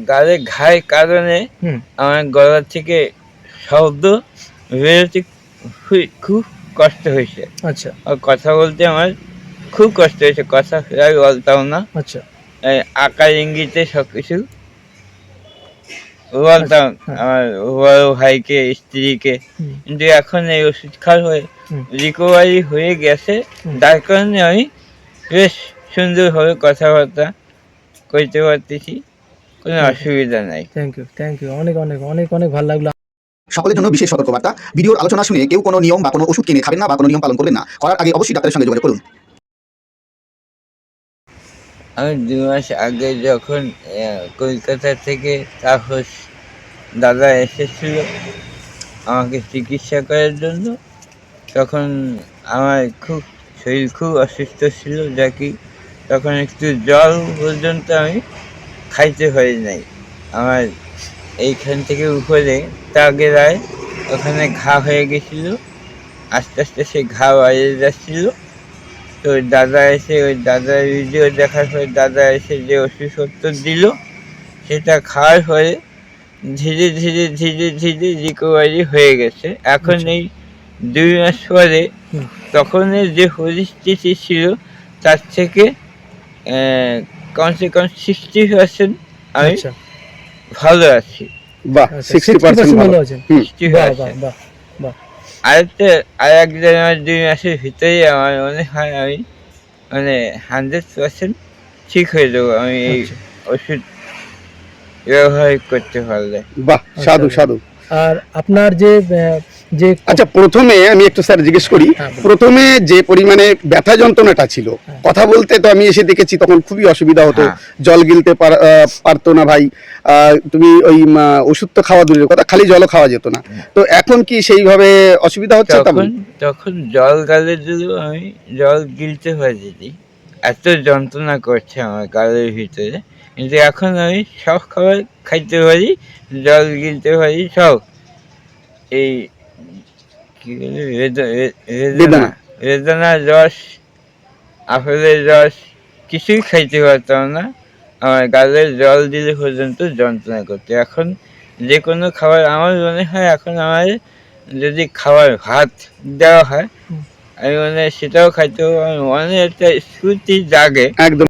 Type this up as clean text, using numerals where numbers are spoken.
গালে ঘায়ের কারণে আমার গলা থেকে শব্দ বেরোতে খুব কষ্ট হয়েছে। আচ্ছা। আর কথা বলতে আমার খুব কষ্ট হয়েছে, কথা প্রায় বলতাম না। আচ্ছা। আকার ইঙ্গিতে সবকিছু আচ্ছা, বলতাম হ্যাঁ। আমার বড় ভাইকে, স্ত্রীকে। কিন্তু এখন এই ওষুধ খাওয়ার হয়ে রিকভারি হয়ে গেছে, যার কারণে আমি বেশ সুন্দরভাবে কথাবার্তা কইতে পারতেছি, কোনো অসুবিধা নাই। Thank you. অনেক ভালো লাগলো। সকলের জন্য বিশেষ সতর্কবার্তা, ভিডিওর আলোচনা শুনে কেউ কোনো নিয়ম বা কোনো ওষুধ কিনে খাবেন না বা কোনো নিয়ম পালন করবেন না। করার আগে অবশ্যই ডাক্তারের সঙ্গে যোগাযোগ করুন। আমি ২ মাস আগে যখন কলকাতা থেকে তাপস দাদা এসেছিল আমাকে চিকিৎসা করার জন্য, তখন আমার শরীর খুব অসুস্থ ছিল, যা কি তখন একটু জল পর্যন্ত আমি খাইতে পারি নাই। আমার এইখান থেকে উপরে তাগেরায় ওখানে ঘা হয়ে গেছিল, আস্তে আস্তে সেই ঘা বাইরে যাচ্ছিল। তো ওই দাদা এসে, ওই দাদার ভিডিও দেখার পরে দাদা এসে যে ওষুধপত্র দিল, সেটা খাওয়ার পরে ধীরে ধীরে ধীরে ধীরে রিকভারি হয়ে গেছে। এখন এই ২ মাস পরে তখনের যে পরিস্থিতি ছিল তার থেকে কমসে কম 60% আমি ভালো আছি। বাহ, 60% ভালো আছেন। 60%। আরেকটা আমার ২ মাসের ভিতরেই আমার মনে হয় আমি 100% ঠিক হয়ে যাবো আমি এই ওষুধ ব্যবহার করতে পারলে। বাহ, সাধু সাধু। আর আপনার যে আচ্ছা, প্রথমে আমি একটু স্যার জিজ্ঞেস করি, প্রথমে যে পরিমাণে ব্যথা যন্ত্রণাটা ছিল, কথা বলতে তো আমি এসে দেখেছি তখন খুবই অসুবিধা হতো, জল গিলতে পারতো না ভাই, তুমি ওই ওষুধ তো খাওয়া দূরের কথা, খালি জলও খাওয়া যেত না। তো এখন কি সেইভাবে অসুবিধা হচ্ছে? তখন জল গালের জন্য আমি জল গিলতে পারিনি, এত যন্ত্রণা করছে আমার গালের ভিতরে। কিন্তু এখন আমি সব খাবার খাইতে পারি, জল গিলতে পারি, সব। এই কি বলে বেদানার রস, আপেলের রস কিছুই খাইতে পারতাম না, আমার গালের জল দিলে পর্যন্ত যন্ত্রণা করতো। এখন যে কোনো খাবার আমার মনে হয়, এখন আমার যদি খাবার ভাত দেওয়া হয় আমি সেটাও খাইতে পারবো। আমার মনে একটা স্ফূর্তি জাগে। একদম।